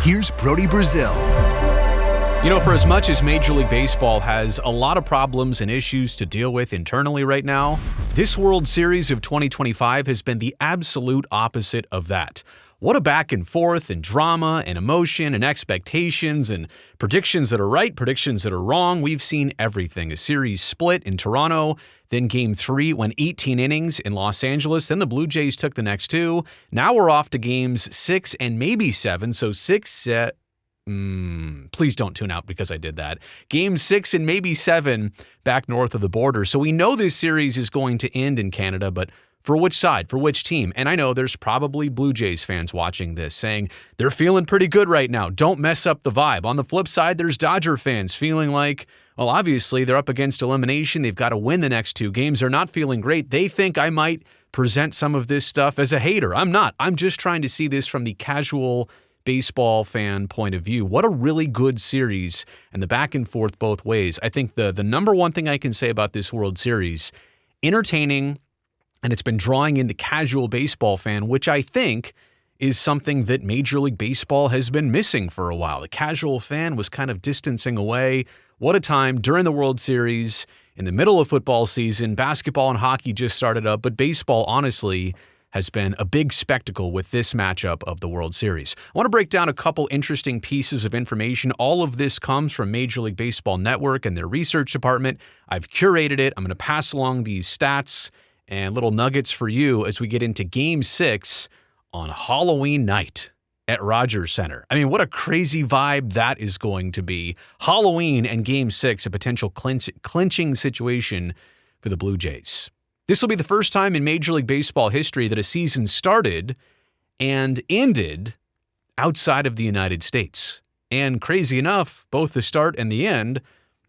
Here's Brody Brazil. You know, for as much as Major League Baseball has a lot of problems and issues to deal with internally right now, this World Series of 2025 has been the absolute opposite of that. What a back and forth and drama and emotion and expectations and predictions that are right, predictions that are wrong. We've seen everything. A series split in Toronto, then Game 3 went 18 innings in Los Angeles. Then the Blue Jays took the next two. Now we're off to Games 6 and maybe 7. So 6, please don't tune out because I did that. Game 6 and maybe 7 back north of the border. So we know this series is going to end in Canada, but for which side? For which team? And I know there's probably Blue Jays fans watching this saying they're feeling pretty good right now. Don't mess up the vibe. On the flip side, there's Dodger fans feeling like, well, obviously they're up against elimination. They've got to win the next two games. They're not feeling great. They think I might present some of this stuff as a hater. I'm not. I'm just trying to see this from the casual baseball fan point of view. What a really good series and the back and forth both ways. I think the number one thing I can say about this World Series, entertaining, and it's been drawing in the casual baseball fan, which I think is something that Major League Baseball has been missing for a while. The casual fan was kind of distancing away. What a time during the World Series, in the middle of football season. Basketball and hockey just started up, but baseball, honestly, has been a big spectacle with this matchup of the World Series. I want to break down a couple interesting pieces of information. All of this comes from Major League Baseball Network and their research department. I've curated it. I'm going to pass along these stats and little nuggets for you as we get into Game 6 on Halloween night at Rogers Center. I mean, what a crazy vibe that is going to be. Halloween and Game 6, a potential clinching situation for the Blue Jays. This will be the first time in Major League Baseball history that a season started and ended outside of the United States. And crazy enough, both the start and the end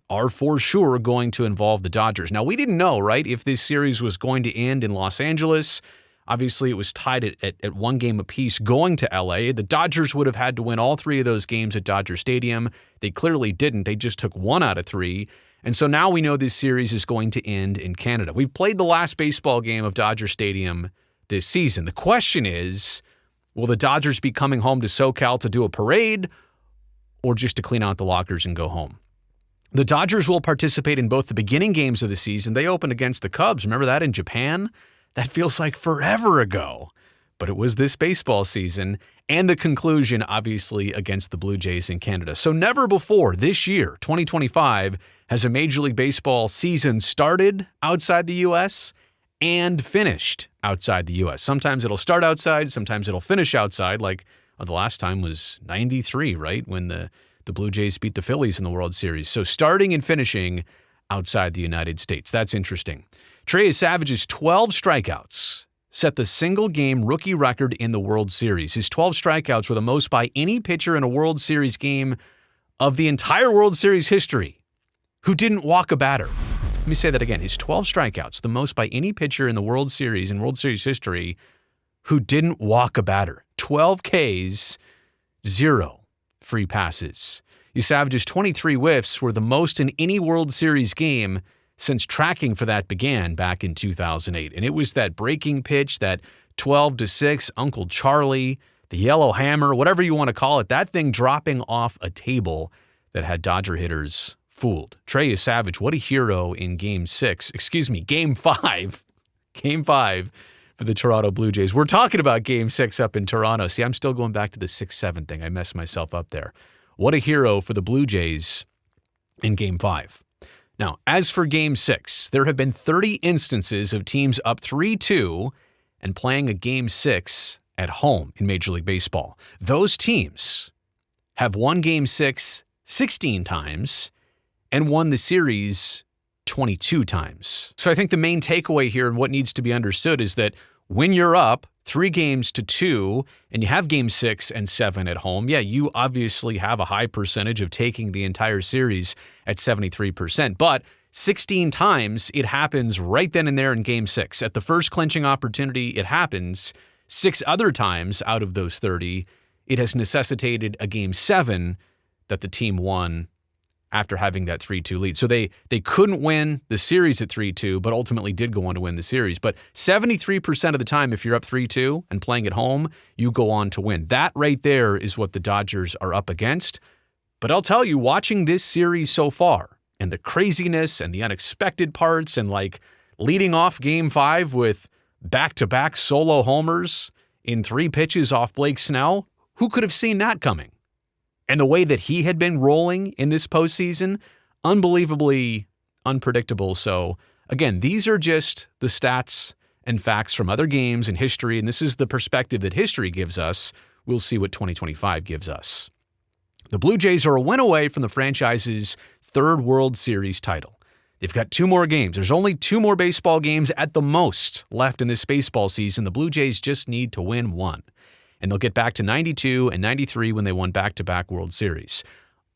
are for sure going to involve the Dodgers. Now, we didn't know, right, if this series was going to end in Los Angeles. Obviously, it was tied at one game apiece going to LA. The Dodgers would have had to win all three of those games at Dodger Stadium. They clearly didn't. They just took 1 out of 3. And so now we know this series is going to end in Canada. We've played the last baseball game of Dodger Stadium this season. The question is, will the Dodgers be coming home to SoCal to do a parade or just to clean out the lockers and go home? The Dodgers will participate in both the beginning games of the season. They opened against the Cubs. Remember that in Japan? That feels like forever ago. But it was this baseball season. And the conclusion, obviously, against the Blue Jays in Canada. So never before this year, 2025, has a Major League Baseball season started outside the U.S. and finished outside the U.S. Sometimes it'll start outside. Sometimes it'll finish outside. Like the last time was 93, right? When the Blue Jays beat the Phillies in the World Series. So starting and finishing outside the United States. That's interesting. Trey Yesavage's 12 strikeouts set the single-game rookie record in the World Series. His 12 strikeouts were the most by any pitcher in a World Series game of the entire World Series history who didn't walk a batter. Let me say that again. His 12 strikeouts, the most by any pitcher in the World Series in World Series history who didn't walk a batter. 12 Ks, 0 free passes. Yesavage's 23 whiffs were the most in any World Series game since tracking for that began back in 2008. And it was that breaking pitch, that 12-6, Uncle Charlie, the yellow hammer, whatever you want to call it, that thing dropping off a table that had Dodger hitters fooled. Trey Yesavage, what a hero in Game 5. Game 5 for the Toronto Blue Jays. We're talking about Game 6 up in Toronto. See, I'm still going back to the 6-7 thing. I messed myself up there. What a hero for the Blue Jays in Game 5. Now, as for Game 6, there have been 30 instances of teams up 3-2 and playing a Game 6 at home in Major League Baseball. Those teams have won Game 6 16 times and won the series 22 times. So I think the main takeaway here and what needs to be understood is that when you're up 3-2 and you have Game 6 and 7 at home, yeah, you obviously have a high percentage of taking the entire series at 73%. But 16 times it happens right then and there in Game 6. At the first clinching opportunity, it happens. 6 other times out of those 30, it has necessitated a Game 7 that the team won after having that 3-2 lead. So they couldn't win the series at 3-2, but ultimately did go on to win the series. But 73% of the time, if you're up 3-2 and playing at home, you go on to win. That right there is what the Dodgers are up against. But I'll tell you, watching this series so far, and the craziness and the unexpected parts, and like leading off Game 5 with back-to-back solo homers in 3 pitches off Blake Snell, who could have seen that coming? And the way that he had been rolling in this postseason, unbelievably unpredictable. So again, these are just the stats and facts from other games and history, and this is the perspective that history gives us. We'll see what 2025 gives us. The Blue Jays are a win away from the franchise's 3rd World Series title. They've got 2 more games. There's only 2 more baseball games at the most left in this baseball season. The Blue Jays just need to win 1. And they'll get back to 92 and 93 when they won back-to-back World Series.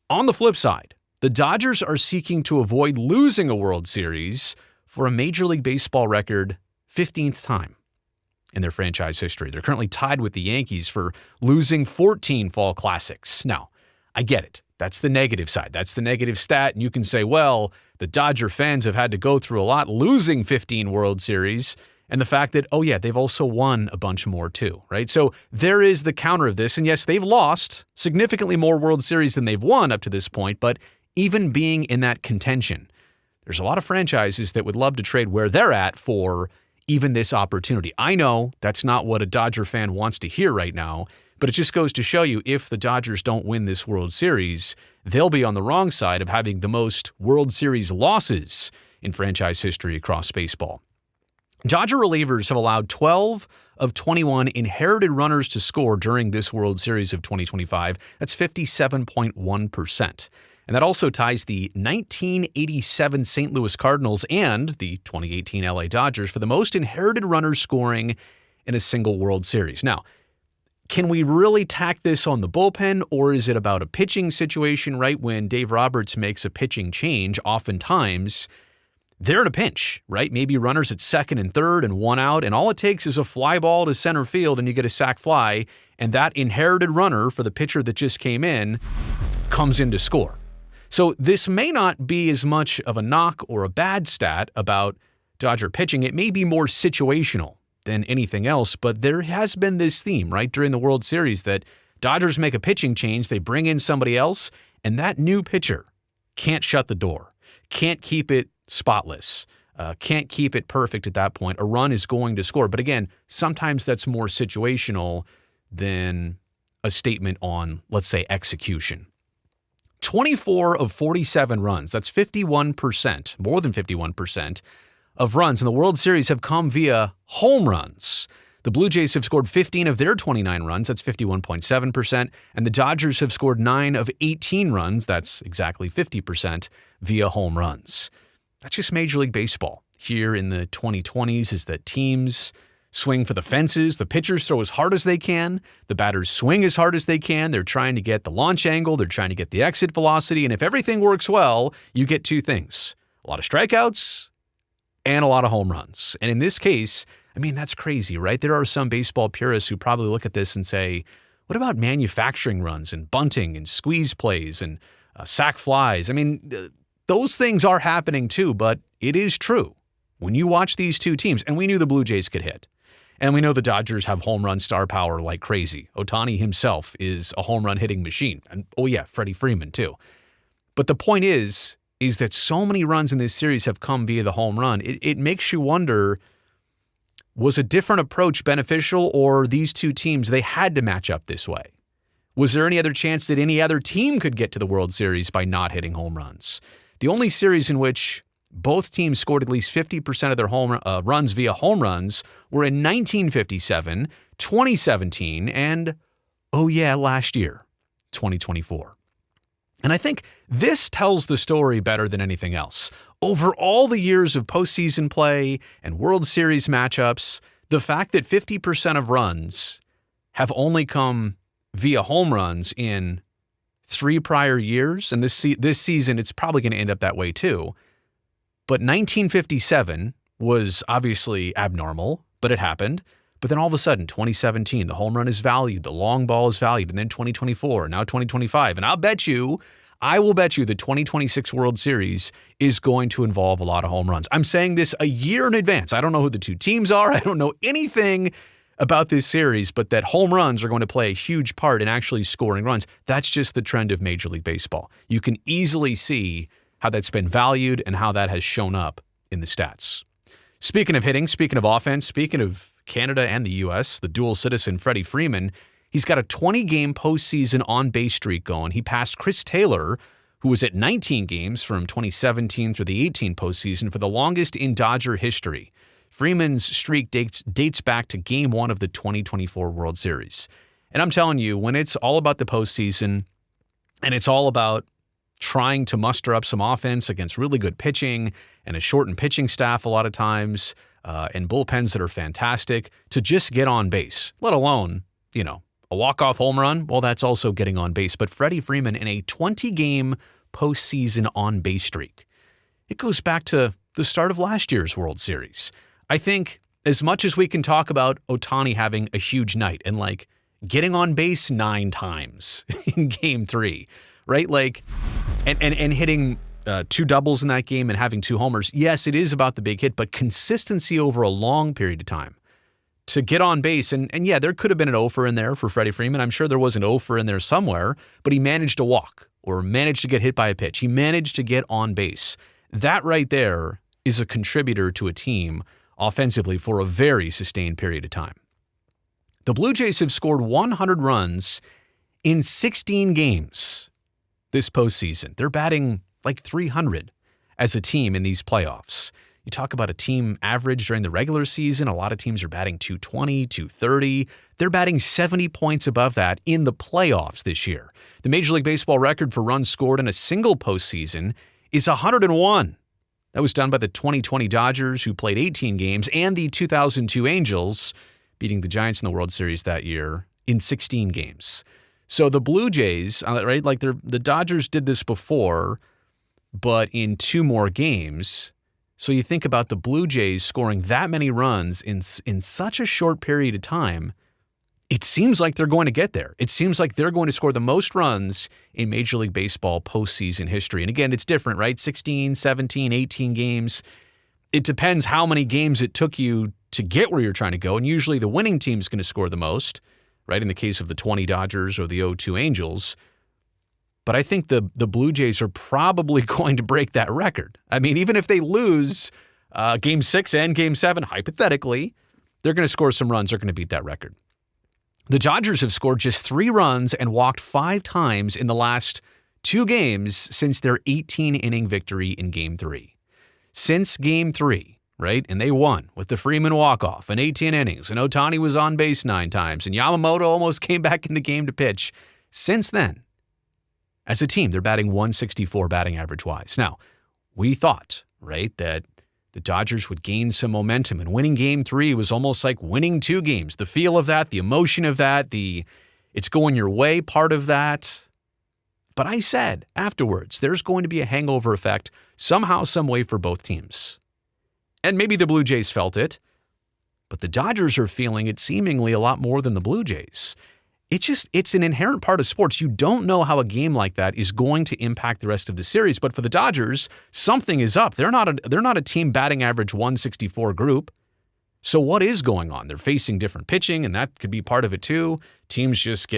On the flip side, the Dodgers are seeking to avoid losing a World Series for a Major League Baseball record 15th time in their franchise history. They're currently tied with the Yankees for losing 14 fall classics. Now, I get it. That's the negative side. That's the negative stat. And you can say, well, the Dodger fans have had to go through a lot losing 15 World Series. And the fact that, oh yeah, they've also won a bunch more too, right? So there is the counter of this. And yes, they've lost significantly more World Series than they've won up to this point. But even being in that contention, there's a lot of franchises that would love to trade where they're at for even this opportunity. I know that's not what a Dodger fan wants to hear right now, but it just goes to show you if the Dodgers don't win this World Series, they'll be on the wrong side of having the most World Series losses in franchise history across baseball. Dodger relievers have allowed 12 of 21 inherited runners to score during this World Series of 2025. That's 57.1%. And that also ties the 1987 St. Louis Cardinals and the 2018 LA Dodgers for the most inherited runners scoring in a single World Series. Now, can we really tack this on the bullpen, or is it about a pitching situation, right? When Dave Roberts makes a pitching change, oftentimes they're in a pinch, right? Maybe runners at second and third and 1 out, and all it takes is a fly ball to center field and you get a sac fly, and that inherited runner for the pitcher that just came in comes in to score. So this may not be as much of a knock or a bad stat about Dodger pitching. It may be more situational than anything else, but there has been this theme, right, during the World Series that Dodgers make a pitching change, they bring in somebody else, and that new pitcher can't shut the door, can't keep it spotless, can't keep it perfect at that point. A run is going to score. But again, sometimes that's more situational than a statement on, let's say, execution. 24 of 47 runs, that's 51%, more than 51%, of runs in the World Series have come via home runs. The Blue Jays have scored 15 of their 29 runs, that's 51.7%, and the Dodgers have scored 9 of 18 runs, that's exactly 50%, via home runs. That's just Major League Baseball. Here in the 2020s is that teams swing for the fences, the pitchers throw as hard as they can, the batters swing as hard as they can, they're trying to get the launch angle, they're trying to get the exit velocity, and if everything works well, you get 2 things. A lot of strikeouts and a lot of home runs. And in this case, I mean, that's crazy, right? There are some baseball purists who probably look at this and say, what about manufacturing runs and bunting and squeeze plays and sac flies? I mean, those things are happening too, but it is true. When you watch these 2 teams, and we knew the Blue Jays could hit, and we know the Dodgers have home run star power like crazy. Ohtani himself is a home run hitting machine. And oh yeah, Freddie Freeman too. But the point is that so many runs in this series have come via the home run. It makes you wonder, was a different approach beneficial, or these 2 teams, they had to match up this way? Was there any other chance that any other team could get to the World Series by not hitting home runs? The only series in which both teams scored at least 50% of their home runs via home runs were in 1957, 2017, and, oh yeah, last year, 2024. And I think this tells the story better than anything else. Over all the years of postseason play and World Series matchups, the fact that 50% of runs have only come via home runs in 3 prior years, and this season it's probably going to end up that way too. But 1957 was obviously abnormal, but it happened. But then all of a sudden, 2017, the home run is valued, the long ball is valued, and then 2024, now 2025. And I'll bet you I will bet you the 2026 World Series is going to involve a lot of home runs. I'm saying this a year in advance. I don't know who the two teams are. I don't know anything about this series, but that home runs are going to play a huge part in actually scoring runs. That's just the trend of Major League Baseball. You can easily see how that's been valued and how that has shown up in the stats. Speaking of hitting, speaking of offense, speaking of Canada and the U.S., the dual citizen Freddie Freeman, he's got a 20-game postseason on-base streak going. He passed Chris Taylor, who was at 19 games from 2017 through the 18 postseason for the longest in Dodger history. Freeman's streak dates back to Game 1 of the 2024 World Series. And I'm telling you, when it's all about the postseason and it's all about trying to muster up some offense against really good pitching and a shortened pitching staff a lot of times, and bullpens that are fantastic, to just get on base, let alone, a walk-off home run, well, that's also getting on base. But Freddie Freeman in a 20-game postseason on-base streak. It goes back to the start of last year's World Series. I think as much as we can talk about Ohtani having a huge night and getting on base 9 times in Game 3, right? And hitting 2 doubles in that game and having 2 homers. Yes, it is about the big hit, but consistency over a long period of time to get on base. And yeah, there could have been an offer in there for Freddie Freeman. I'm sure there was an offer in there somewhere, but he managed to walk or managed to get hit by a pitch. He managed to get on base. That right there is a contributor to a team offensively for a very sustained period of time. The Blue Jays have scored 100 runs in 16 games this postseason. They're batting 300 as a team in these playoffs. You talk about a team average during the regular season. A lot of teams are batting 220, 230. They're batting 70 points above that in the playoffs this year. The Major League Baseball record for runs scored in a single postseason is 101. That was done by the 2020 Dodgers, who played 18 games, and the 2002 Angels, beating the Giants in the World Series that year in 16 games. So the Blue Jays, right, the Dodgers did this before, but in 2 more games. So you think about the Blue Jays scoring that many runs in such a short period of time, it seems like they're going to get there. It seems like they're going to score the most runs in Major League Baseball postseason history. And again, it's different, right? 16, 17, 18 games. It depends how many games it took you to get where you're trying to go. And usually the winning team is going to score the most, right? In the case of the 20 Dodgers or the 02 Angels. But I think the Blue Jays are probably going to break that record. I mean, even if they lose Game 6 and Game 7, hypothetically, they're going to score some runs. They're going to beat that record. The Dodgers have scored just 3 runs and walked 5 times in the last 2 games since their 18-inning victory in Game 3. Since Game 3, right? And they won with the Freeman walk-off in 18 innings, and Ohtani was on base 9 times, and Yamamoto almost came back in the game to pitch. Since then, as a team, they're batting 164 batting average-wise. Now, we thought, right, that the Dodgers would gain some momentum, and winning Game 3 was almost like winning 2 games. The feel of that, the emotion of that, it's going your way part of that. But I said afterwards, there's going to be a hangover effect somehow, some way for both teams. And maybe the Blue Jays felt it, but the Dodgers are feeling it seemingly a lot more than the Blue Jays. It's an inherent part of sports. You don't know how a game like that is going to impact the rest of the series. But for the Dodgers, something is up. They're not a team batting average 164 group. So what is going on? They're facing different pitching, and that could be part of it too. Teams just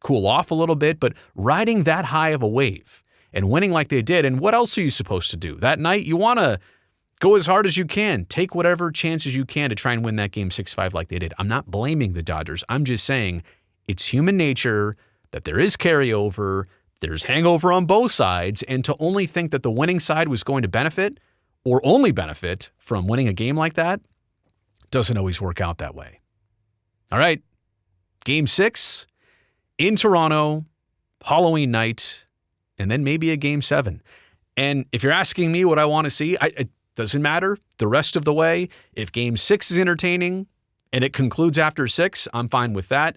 cool off a little bit, but riding that high of a wave and winning like they did. And what else are you supposed to do? That night, you want to go as hard as you can. Take whatever chances you can to try and win that game 6-5 like they did. I'm not blaming the Dodgers. I'm just saying it's human nature that there is carryover, there's hangover on both sides, and to only think that the winning side was going to benefit or only benefit from winning a game like that doesn't always work out that way. All right, Game 6 in Toronto, Halloween night, and then maybe a Game 7. And if you're asking me what I want to see, it doesn't matter the rest of the way. If Game 6 is entertaining and it concludes after 6, I'm fine with that.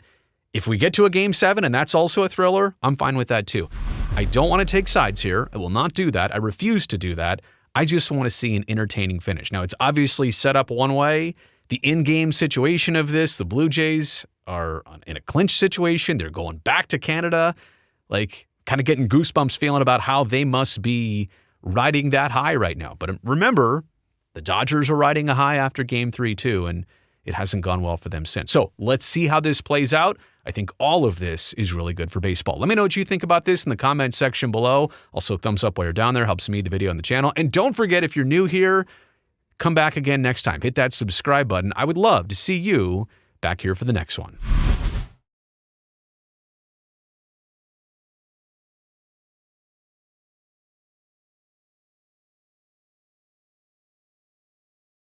If we get to a Game 7 and that's also a thriller, I'm fine with that too. I don't want to take sides here. I will not do that. I refuse to do that. I just want to see an entertaining finish. Now, it's obviously set up one way. The in-game situation of this, the Blue Jays are in a clinch situation. They're going back to Canada. kind of getting goosebumps feeling about how they must be riding that high right now. But remember, the Dodgers are riding a high after Game 3 too, and it hasn't gone well for them since. So let's see how this plays out. I think all of this is really good for baseball. Let me know what you think about this in the comment section below. Also, thumbs up while you're down there. Helps me, the video, and the channel. And don't forget, if you're new here, come back again next time. Hit that subscribe button. I would love to see you back here for the next one.